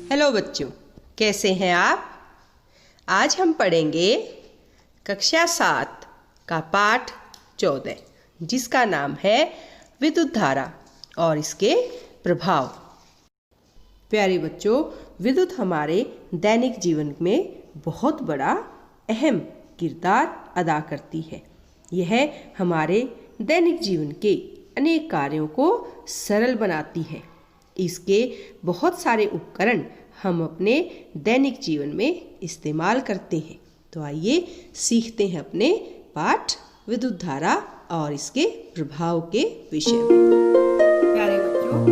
Hello बच्चों, कैसे हैं आप? आज हम पढ़ेंगे कक्षा 7 का पाठ 14 जिसका नाम है विद्युत धारा और इसके प्रभाव। प्यारे बच्चों, विद्युत हमारे दैनिक जीवन में बहुत बड़ा अहम किरदार अदा करती है। यह हमारे दैनिक जीवन के अनेक कार्यों को सरल बनाती है। इसके बहुत सारे उपकरण हम अपने दैनिक जीवन में इस्तेमाल करते हैं। तो आइए सीखते हैं अपने पाठ विद्युत धारा और इसके प्रभाव के विषय में। प्यारे बच्चों,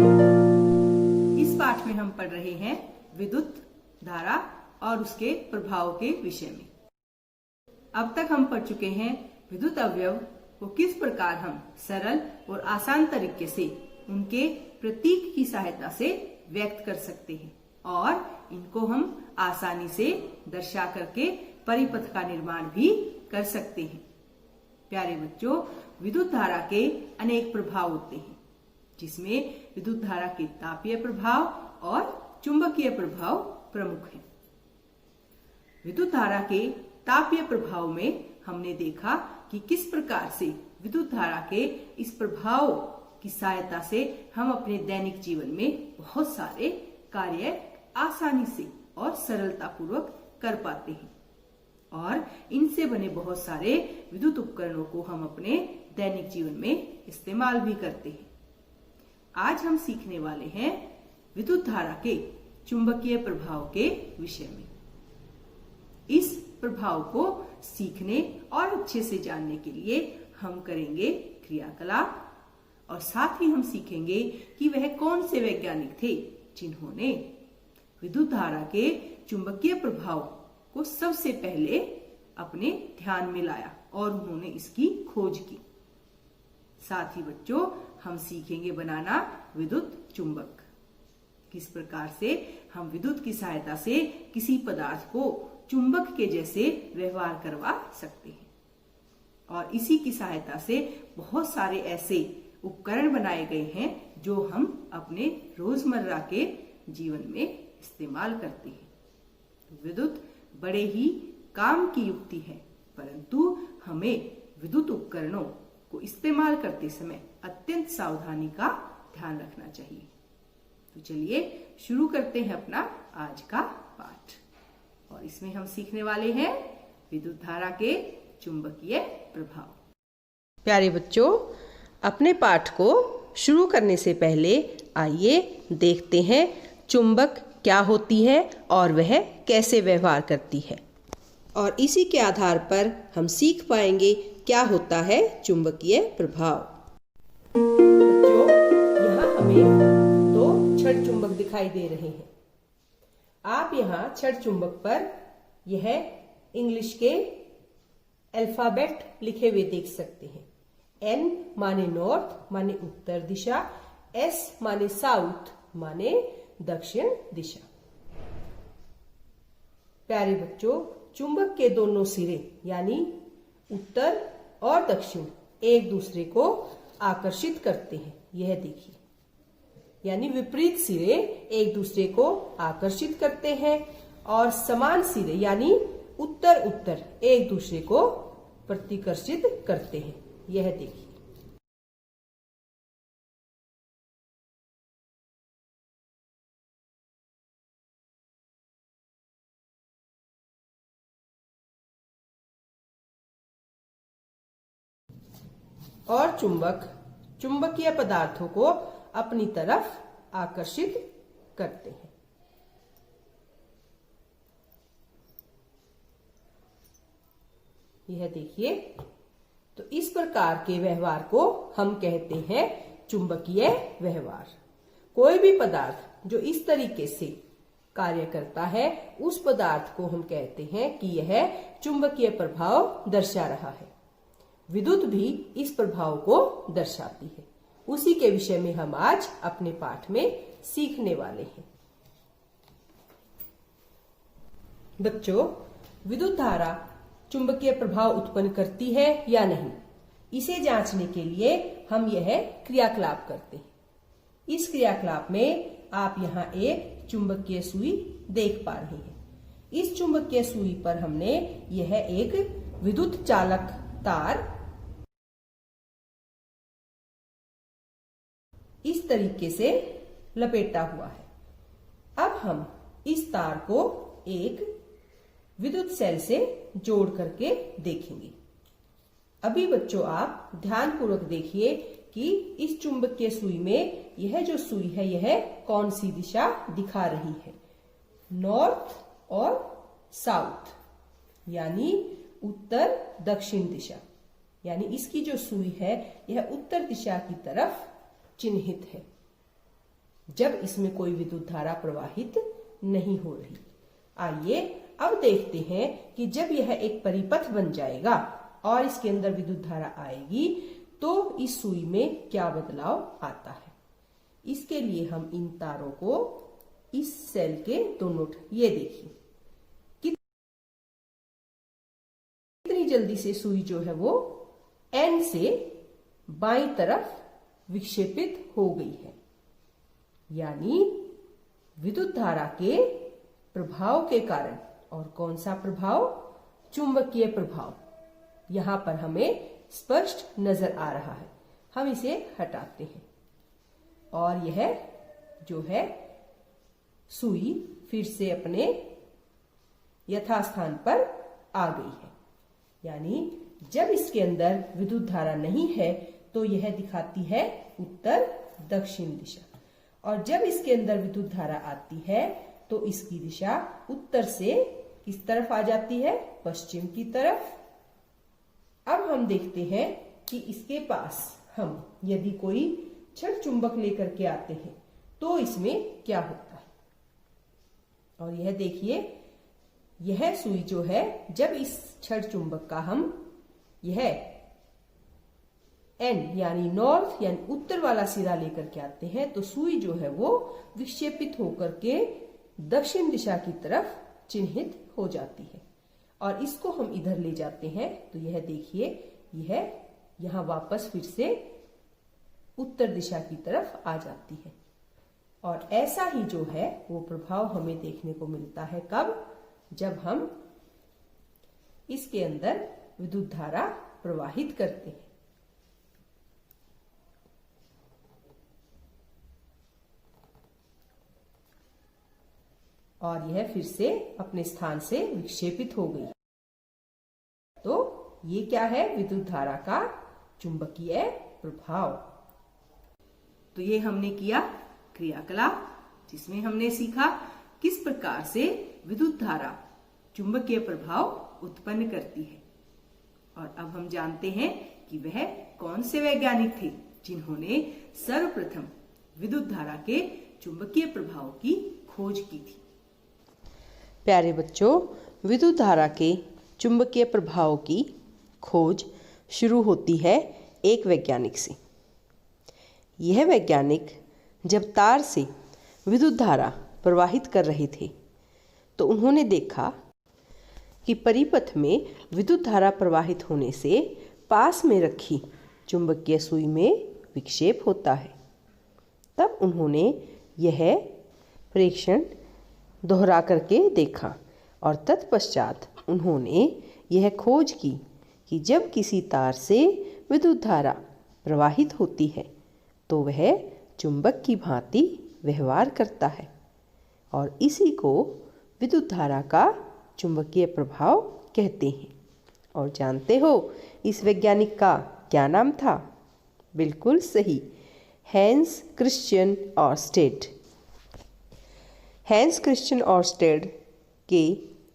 इस पाठ में हम पढ़ रहे हैं विद्युत धारा और उसके प्रभाव के विषय में। अब तक हम पढ़ चुके हैं विद्युत अवयव को किस प्रकार हम सरल और आसान तरीके से उनके प्रतीक की सहायता से व्यक्त कर सकते हैं और इनको हम आसानी से दर्शा करके परिपथ का निर्माण भी कर सकते हैं। प्यारे बच्चों, विद्युत धारा के अनेक प्रभाव होते हैं, जिसमें विद्युत धारा के तापीय प्रभाव और चुंबकीय प्रभाव प्रमुख हैं। विद्युत धारा के तापीय प्रभाव में हमने देखा कि किस प्रकार से विद्युत धारा के इस प्रभाव की सहायता से हम अपने दैनिक जीवन में बहुत सारे कार्य आसानी से और सरलता पूर्वक कर पाते हैं और इनसे बने बहुत सारे विद्युत उपकरणों को हम अपने दैनिक जीवन में इस्तेमाल भी करते हैं। आज हम सीखने वाले हैं विद्युत धारा के चुंबकीय प्रभाव के विषय में। इस प्रभाव को सीखने और अच्छे से जानने के लिए हम करेंगे क्रियाकलाप और साथ ही हम सीखेंगे कि वह कौन से वैज्ञानिक थे जिन्होंने विद्युत धारा के चुंबकीय प्रभाव को सबसे पहले अपने ध्यान में लाया और उन्होंने इसकी खोज की। साथ ही बच्चों, हम सीखेंगे बनाना विद्युत चुंबक। किस प्रकार से हम विद्युत की सहायता से किसी पदार्थ को चुंबक के जैसे व्यवहार करवा सकते हैं और इसी की सहायता से बहुत सारे ऐसे उपकरण बनाए गए हैं जो हम अपने रोजमर्रा के जीवन में इस्तेमाल करते हैं। विद्युत बड़े ही काम की युक्ति है, परंतु हमें विद्युत उपकरणों को इस्तेमाल करते समय अत्यंत सावधानी का ध्यान रखना चाहिए। तो चलिए शुरू करते हैं अपना आज का पाठ और इसमें हम सीखने वाले हैं विद्युत धारा के चुंबकीय प्रभाव। प्यारे बच्चों, अपने पाठ को शुरू करने से पहले आइए देखते हैं चुंबक क्या होती है और वह कैसे व्यवहार करती है और इसी के आधार पर हम सीख पाएंगे क्या होता है चुंबकीय प्रभाव। बच्चों, यहाँ हमें दो छड़ चुंबक दिखाई दे रहे हैं। आप यहाँ छड़ चुंबक पर यह इंग्लिश के अल्फाबेट लिखे हुए देख सकते हैं। N माने नॉर्थ माने उत्तर दिशा, S माने साउथ माने दक्षिण दिशा। प्यारे बच्चों, चुंबक के दोनों सिरे यानी उत्तर और दक्षिण एक दूसरे को आकर्षित करते हैं। यह देखिए, यानी विपरीत सिरे एक दूसरे को आकर्षित करते हैं और समान सिरे यानी उत्तर उत्तर एक दूसरे को प्रतिकर्षित करते हैं। यह देखिए, और चुंबक चुंबकीय पदार्थों को अपनी तरफ आकर्षित करते हैं। यह देखिए, तो इस प्रकार के व्यवहार को हम कहते हैं चुंबकीय व्यवहार। कोई भी पदार्थ जो इस तरीके से कार्य करता है उस पदार्थ को हम कहते हैं कि यह चुंबकीय प्रभाव दर्शा रहा है। विद्युत भी इस प्रभाव को दर्शाती है। उसी के विषय में हम आज अपने पाठ में सीखने वाले हैं। बच्चों, विद्युत धारा चुंबकीय प्रभाव उत्पन्न करती है या नहीं, इसे जांचने के लिए हम यह क्रियाकलाप करते हैं। इस क्रियाकलाप में आप यहाँ एक चुंबकीय सुई देख पा रहे हैं। इस चुंबकीय सुई पर हमने यह एक विद्युत चालक तार इस तरीके से लपेटा हुआ है। अब हम इस तार को एक विद्युत सेल से जोड़ करके देखेंगे। अभी बच्चों आप ध्यानपूर्वक देखिए कि इस चुंबकीय सुई में यह जो सुई है यह कौन सी दिशा दिखा रही है, नॉर्थ और साउथ, यानी उत्तर दक्षिण दिशा। यानी इसकी जो सुई है यह उत्तर दिशा की तरफ चिन्हित है जब इसमें कोई विद्युत धारा प्रवाहित नहीं हो रही। आइए अब देखते हैं कि जब यह एक परिपथ बन जाएगा और इसके अंदर विद्युत धारा आएगी तो इस सुई में क्या बदलाव आता है। इसके लिए हम इन तारों को इस सेल के दोनों, ये देखिए कितनी जल्दी से सुई जो है वो एन से बाईं तरफ विक्षेपित हो गई है। यानी विद्युत धारा के प्रभाव के कारण, और कौन सा प्रभाव, चुंबकीय प्रभाव, यहां पर हमें स्पष्ट नजर आ रहा है। हम इसे हटाते हैं और यह जो है सुई फिर से अपने यथास्थान पर आ गई है। यानी जब इसके अंदर विद्युत धारा नहीं है तो यह दिखाती है उत्तर दक्षिण दिशा, और जब इसके अंदर विद्युत धारा आती है तो इसकी दिशा उत्तर से किस तरफ आ जाती है, पश्चिम की तरफ। अब हम देखते हैं कि इसके पास हम यदि कोई छड़ चुंबक लेकर के आते हैं तो इसमें क्या होता है। और यह देखिए, यह सुई जो है जब इस छड़ चुंबक का हम यह एन यानी नॉर्थ यानी उत्तर वाला सिरा लेकर के आते हैं तो सुई जो है वो विक्षेपित होकर के दक्षिण दिशा की तरफ चिन्हित हो जाती है। और इसको हम इधर ले जाते हैं तो यह देखिए, यह यहां वापस फिर से उत्तर दिशा की तरफ आ जाती है। और ऐसा ही जो है वो प्रभाव हमें देखने को मिलता है कब, जब हम इसके अंदर विद्युत धारा प्रवाहित करते हैं। और यह फिर से अपने स्थान से विक्षेपित हो गई। तो ये क्या है, विद्युत धारा का चुंबकीय प्रभाव। तो ये हमने किया क्रियाकलाप जिसमें हमने सीखा किस प्रकार से विद्युत धारा चुंबकीय प्रभाव उत्पन्न करती है। और अब हम जानते हैं कि वह कौन से वैज्ञानिक थे जिन्होंने सर्वप्रथम विद्युत धारा के चुंबकीय प्रभाव की खोज की थी। प्यारे बच्चों, विद्युत धारा के चुंबकीय प्रभाव की खोज शुरू होती है एक वैज्ञानिक से। यह वैज्ञानिक जब तार से विद्युत धारा प्रवाहित कर रहे थे तो उन्होंने देखा कि परिपथ में विद्युत धारा प्रवाहित होने से पास में रखी चुंबकीय सुई में विक्षेप होता है। तब उन्होंने यह प्रेक्षण दोहरा करके देखा और तत्पश्चात उन्होंने यह खोज की कि जब किसी तार से विद्युत धारा प्रवाहित होती है तो वह चुंबक की भांति व्यवहार करता है, और इसी को विद्युत धारा का चुंबकीय प्रभाव कहते हैं। और जानते हो इस वैज्ञानिक का क्या नाम था? बिल्कुल सही, Hans Christian Oersted. Hans Christian Oersted के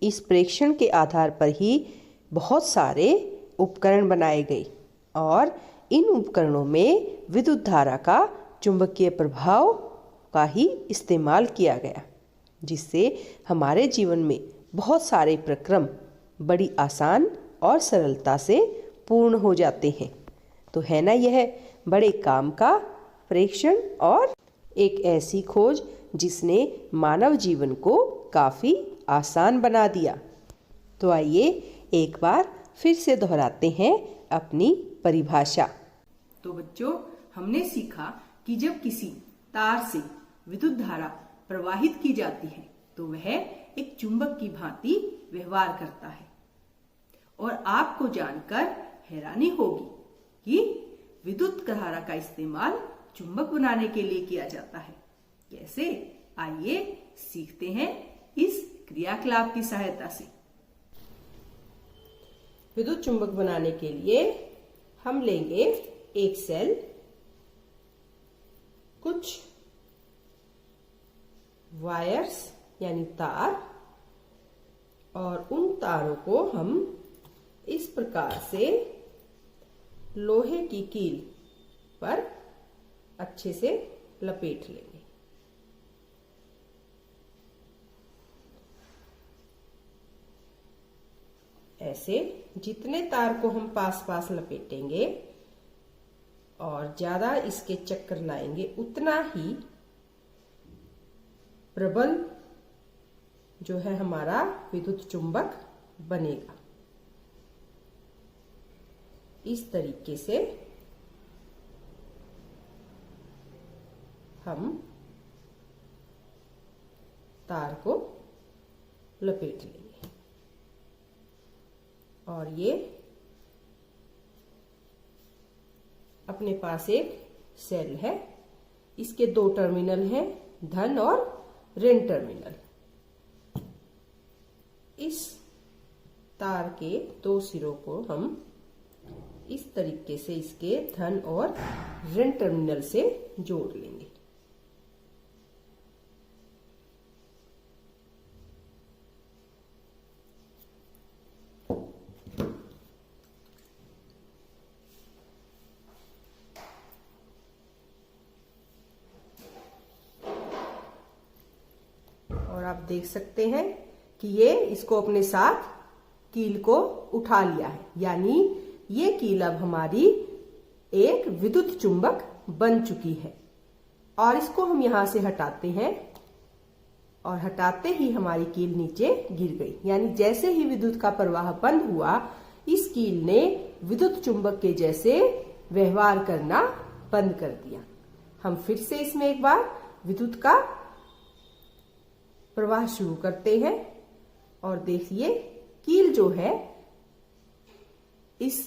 इस प्रेक्षण के आधार पर ही बहुत सारे उपकरण बनाए गए और इन उपकरणों में विद्युत धारा का चुंबकीय प्रभाव का ही इस्तेमाल किया गया, जिससे हमारे जीवन में बहुत सारे प्रक्रम बड़ी आसान और सरलता से पूर्ण हो जाते हैं। तो है ना यह बड़े काम का प्रेक्षण और एक ऐसी खोज जिसने मानव जीवन को काफ़ी आसान बना दिया। तो आइए एक बार फिर से दोहराते हैं अपनी परिभाषा। तो बच्चों, हमने सीखा कि जब किसी तार से विद्युत धारा प्रवाहित की जाती है तो वह एक चुंबक की भांति व्यवहार करता है। और आपको जानकर हैरानी होगी कि विद्युत धारा का इस्तेमाल चुंबक बनाने के लिए किया जाता है। कैसे? आइए सीखते हैं इस क्रियाकलाप की सहायता से। विद्युत चुंबक बनाने के लिए हम लेंगे एक सेल, कुछ वायर्स यानी तार, और उन तारों को हम इस प्रकार से लोहे की कील पर अच्छे से लपेट लेंगे। ऐसे जितने तार को हम पास पास लपेटेंगे और ज्यादा इसके चक्कर लाएंगे, उतना ही प्रबल जो है हमारा विद्युत चुंबक बनेगा। इस तरीके से हम तार को लपेट लेंगे। और ये अपने पास एक सेल है, इसके दो टर्मिनल हैं, धन और ऋण टर्मिनल। इस तार के दो सिरों को हम इस तरीके से इसके धन और ऋण टर्मिनल से जोड़ लेंगे। और आप देख सकते हैं कि ये इसको अपने साथ कील को उठा लिया है, यानी ये कील अब हमारी एक विद्युत चुंबक बन चुकी है। और इसको हम यहां से हटाते हैं और हटाते ही हमारी कील नीचे गिर गई, यानी जैसे ही विद्युत का प्रवाह बंद हुआ, इस कील ने विद्युत चुंबक के जैसे व्यवहार करना बंद कर दिया। हम फिर से इसमें एक बार विद्युत का प्रवाह शुरू करते हैं और देखिए कील जो है इस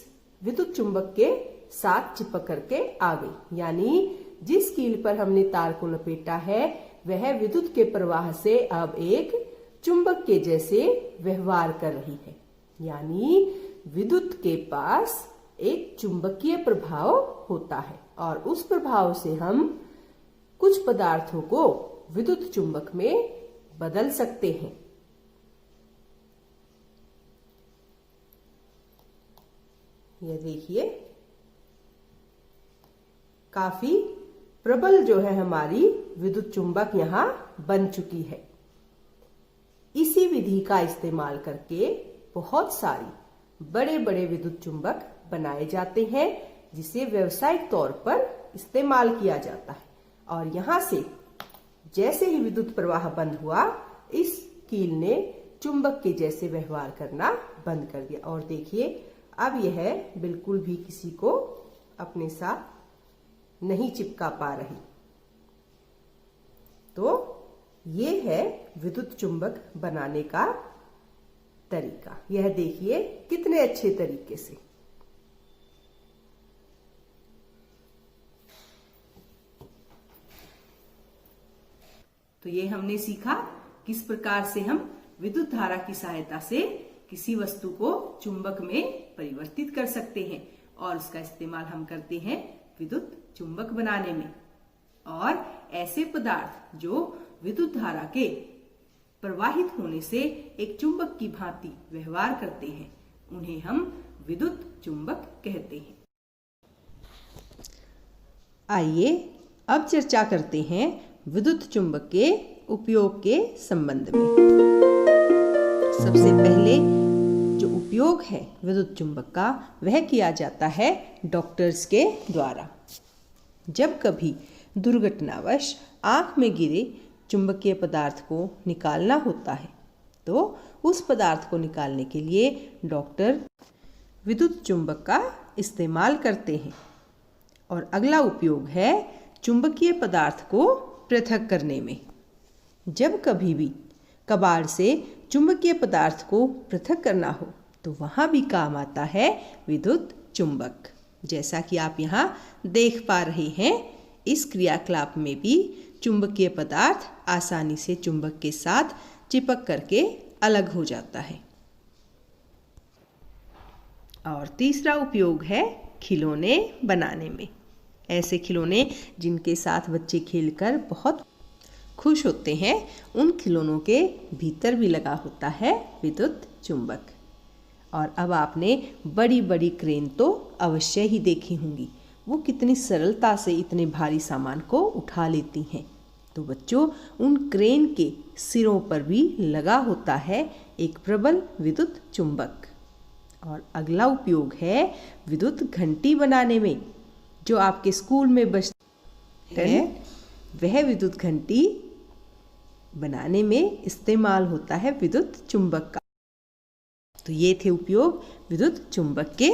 विद्युत चुंबक के साथ चिपक करके आ गई, यानी जिस कील पर हमने तार को लपेटा है वह विद्युत के प्रवाह से अब एक चुंबक के जैसे व्यवहार कर रही है, यानी विद्युत के पास एक चुंबकीय प्रभाव होता है और उस प्रभाव से हम कुछ पदार्थों को विद्युत चुंबक में बदल सकते हैं। यह देखिए काफी प्रबल जो है हमारी विद्युत चुंबक यहां बन चुकी है। इसी विधि का इस्तेमाल करके बहुत सारी बड़े बड़े विद्युत चुंबक बनाए जाते हैं, जिसे व्यावसायिक तौर पर इस्तेमाल किया जाता है। और यहां से जैसे ही विद्युत प्रवाह बंद हुआ, इस कील ने चुंबक के जैसे व्यवहार करना बंद कर दिया। और देखिए अब यह बिल्कुल भी किसी को अपने साथ नहीं चिपका पा रही। तो ये है विद्युत चुंबक बनाने का तरीका। यह देखिए कितने अच्छे तरीके से। तो ये हमने सीखा किस प्रकार से हम विद्युत धारा की सहायता से किसी वस्तु को चुंबक में परिवर्तित कर सकते हैं और उसका इस्तेमाल हम करते हैं विद्युत चुंबक बनाने में। और ऐसे पदार्थ जो विद्युत धारा के प्रवाहित होने से एक चुंबक की भांति व्यवहार करते हैं, उन्हें हम विद्युत चुंबक कहते हैं। आइए अब चर्चा करते हैं विद्युत चुंबक के उपयोग के संबंध में। सबसे पहले जो उपयोग है विद्युत चुंबक का, वह किया जाता है डॉक्टर्स के द्वारा। जब कभी दुर्घटनावश आंख में गिरे चुंबकीय पदार्थ को निकालना होता है, तो उस पदार्थ को निकालने के लिए डॉक्टर विद्युत चुंबक का इस्तेमाल करते हैं। और अगला उपयोग है चुंबकीय पदार्थ को पृथक करने में। जब कभी भी कबाड़ से चुंबकीय पदार्थ को पृथक करना हो तो वहाँ भी काम आता है विद्युत चुंबक। जैसा कि आप यहाँ देख पा रहे हैं, इस क्रियाकलाप में भी चुंबकीय पदार्थ आसानी से चुंबक के साथ चिपक करके अलग हो जाता है। और तीसरा उपयोग है खिलौने बनाने में। ऐसे खिलौने जिनके साथ बच्चे खेलकर बहुत खुश होते हैं, उन खिलौनों के भीतर भी लगा होता है विद्युत चुंबक। और अब आपने बड़ी बड़ी क्रेन तो अवश्य ही देखी होंगी, वो कितनी सरलता से इतने भारी सामान को उठा लेती हैं। तो बच्चों, उन क्रेन के सिरों पर भी लगा होता है एक प्रबल विद्युत चुंबक। और अगला उपयोग है विद्युत घंटी बनाने में। जो आपके स्कूल में बजती है, वह विद्युत घंटी बनाने में इस्तेमाल होता है विद्युत चुंबक का। तो ये थे उपयोग विद्युत चुंबक के।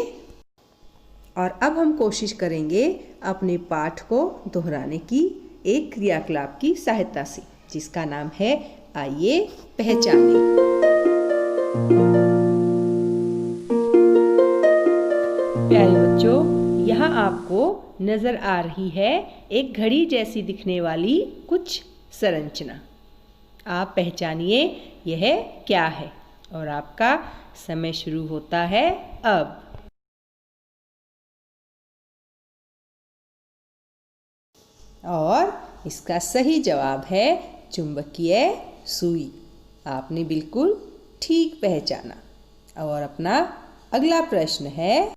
और अब हम कोशिश करेंगे अपने पाठ को दोहराने की एक क्रियाकलाप की सहायता से, जिसका नाम है आइए पहचाने। प्यारे बच्चों, यहाँ आपको नजर आ रही है एक घड़ी जैसी दिखने वाली कुछ संरचना। आप पहचानिए यह क्या है, और आपका समय शुरू होता है अब। और इसका सही जवाब है चुंबकीय सुई। आपने बिल्कुल ठीक पहचाना। और अपना अगला प्रश्न है,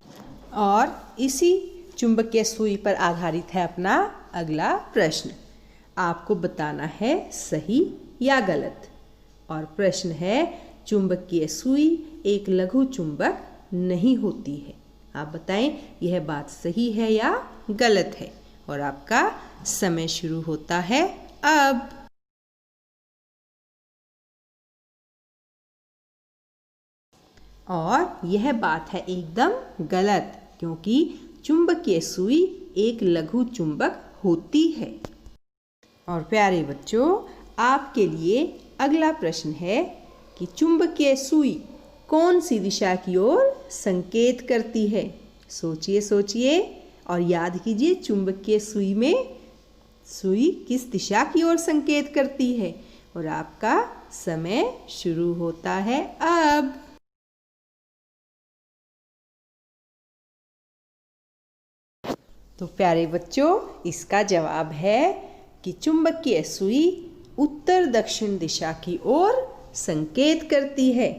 और इसी चुंबकीय सुई पर आधारित है अपना अगला प्रश्न। आपको बताना है सही या गलत। और प्रश्न है, चुंबकीय सुई एक लघु चुंबक नहीं होती है। आप बताएं यह बात सही है या गलत है। और आपका समय शुरू होता है अब। और यह बात है एकदम गलत, क्योंकि चुंबकीय सुई एक लघु चुंबक होती है। और प्यारे बच्चों, आपके लिए अगला प्रश्न है कि चुंबकीय सुई कौन सी दिशा की ओर संकेत करती है। सोचिए सोचिए और याद कीजिए, चुंबकीय सुई में सुई किस दिशा की ओर संकेत करती है। और आपका समय शुरू होता है अब। तो प्यारे बच्चों, इसका जवाब है कि चुंबकीय सुई उत्तर दक्षिण दिशा की ओर संकेत करती है।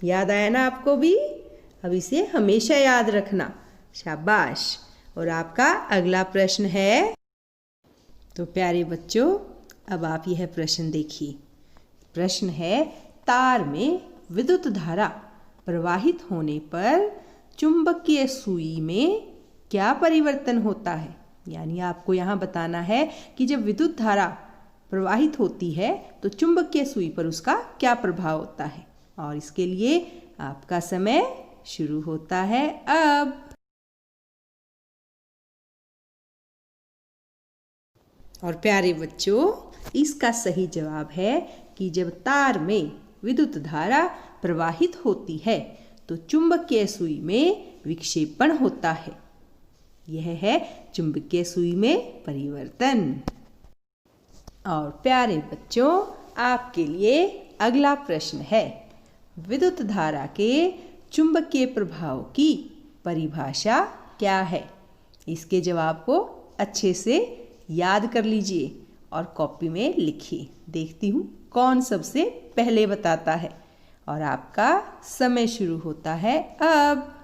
याद आया ना आपको भी? अब इसे हमेशा याद रखना। शाबाश। और आपका अगला प्रश्न है, तो प्यारे बच्चों, अब आप यह प्रश्न देखिए। प्रश्न है, तार में विद्युत धारा प्रवाहित होने पर चुंबकीय सुई में क्या परिवर्तन होता है। यानी आपको यहाँ बताना है कि जब विद्युत धारा प्रवाहित होती है तो चुंबकीय सुई पर उसका क्या प्रभाव होता है। और इसके लिए आपका समय शुरू होता है अब। और प्यारे बच्चों, इसका सही जवाब है कि जब तार में विद्युत धारा प्रवाहित होती है तो चुंबकीय सुई में विक्षेपण होता है। यह है चुंबकीय सुई में परिवर्तन। और प्यारे बच्चों, आपके लिए अगला प्रश्न है, विद्युत धारा के चुंबकीय प्रभाव की परिभाषा क्या है। इसके जवाब को अच्छे से याद कर लीजिए और कॉपी में लिखिए। देखती हूँ कौन सबसे पहले बताता है। और आपका समय शुरू होता है अब।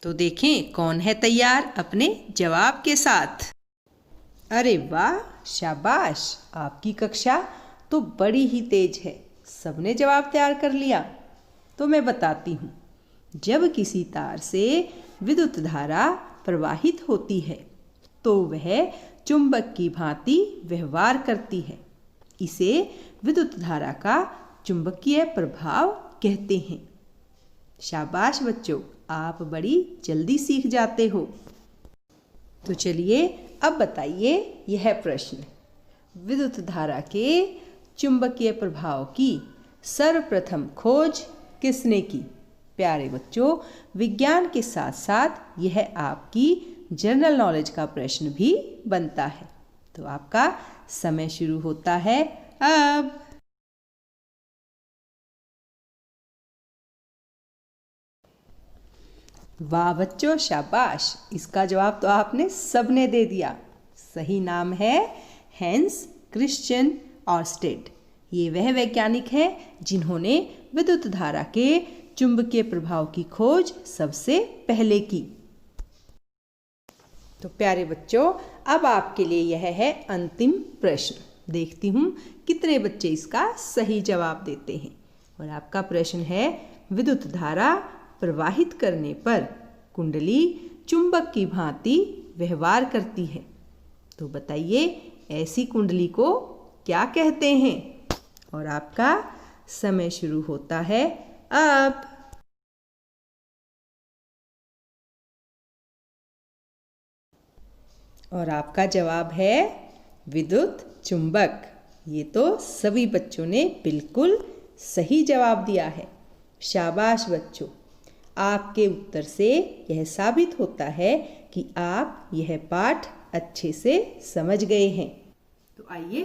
तो देखें कौन है तैयार अपने जवाब के साथ। अरे वाह, शाबाश। आपकी कक्षा तो बड़ी ही तेज है, सबने जवाब तैयार कर लिया। तो मैं बताती हूँ, जब किसी तार से विद्युत धारा प्रवाहित होती है तो वह चुंबक की भांति व्यवहार करती है। इसे विद्युत धारा का चुंबकीय प्रभाव कहते हैं। शाबाश बच्चों, आप बड़ी जल्दी सीख जाते हो। तो चलिए अब बताइए यह प्रश्न। विद्युत धारा के चुंबकीय प्रभाव की सर्वप्रथम खोज किसने की? प्यारे बच्चों, विज्ञान के साथ साथ यह आपकी जनरल नॉलेज का प्रश्न भी बनता है। तो आपका समय शुरू होता है अब। वाह बच्चों, शाबाश! इसका जवाब तो आपने सबने दे दिया। सही नाम है हैंस क्रिश्चियन ऑर्स्टेड। ये वह वैज्ञानिक हैं जिन्होंने विद्युत धारा के चुंबकीय प्रभाव की खोज सबसे पहले की। तो प्यारे बच्चों, अब आपके लिए यह है अंतिम प्रश्न। देखती हूँ कितने बच्चे इसका सही जवाब देते हैं। और आपका प्रश्न है, विद्युत धारा प्रवाहित करने पर कुंडली चुंबक की भांति व्यवहार करती है। तो बताइए ऐसी कुंडली को क्या कहते हैं? और आपका समय शुरू होता है अब। और आपका जवाब है विद्युत चुंबक। ये तो सभी बच्चों ने बिल्कुल सही जवाब दिया है। शाबाश बच्चों! आपके उत्तर से यह साबित होता है कि आप यह पाठ अच्छे से समझ गए हैं। तो आइए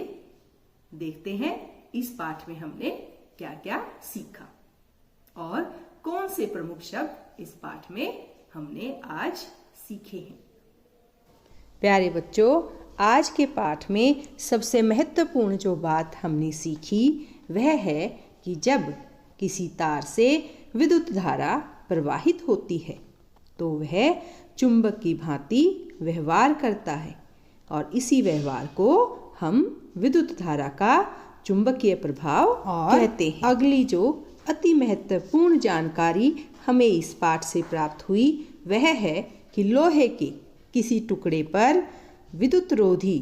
देखते हैं इस पाठ में हमने क्या क्या सीखा और कौन से प्रमुख शब्द इस पाठ में हमने आज सीखे हैं। प्यारे बच्चों, आज के पाठ में सबसे महत्वपूर्ण जो बात हमने सीखी वह है कि जब किसी तार से विद्युत धारा प्रवाहित होती है तो वह चुंबक की भांति व्यवहार करता है और इसी व्यवहार को हम विद्युत धारा का चुंबकीय प्रभाव कहते हैं। अगली जो अति महत्वपूर्ण जानकारी हमें इस पाठ से प्राप्त हुई वह है कि लोहे के किसी टुकड़े पर विद्युत रोधी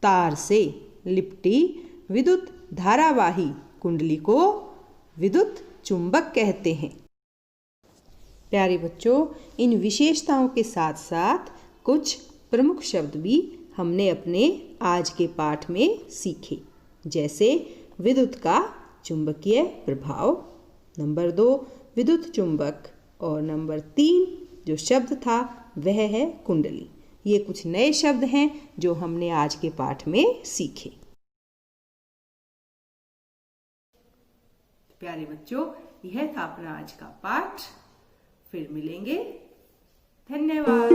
तार से लिपटी विद्युत धारावाही कुंडली को विद्युत चुंबक कहते हैं। प्यारे बच्चों, इन विशेषताओं के साथ साथ कुछ प्रमुख शब्द भी हमने अपने आज के पाठ में सीखे, जैसे विद्युत का चुंबकीय प्रभाव, नंबर 2 विद्युत चुंबक, और नंबर 3 जो शब्द था वह है कुंडली। ये कुछ नए शब्द हैं जो हमने आज के पाठ में सीखे। प्यारे बच्चों, यह था अपना आज का पाठ। फिर मिलेंगे। धन्यवाद।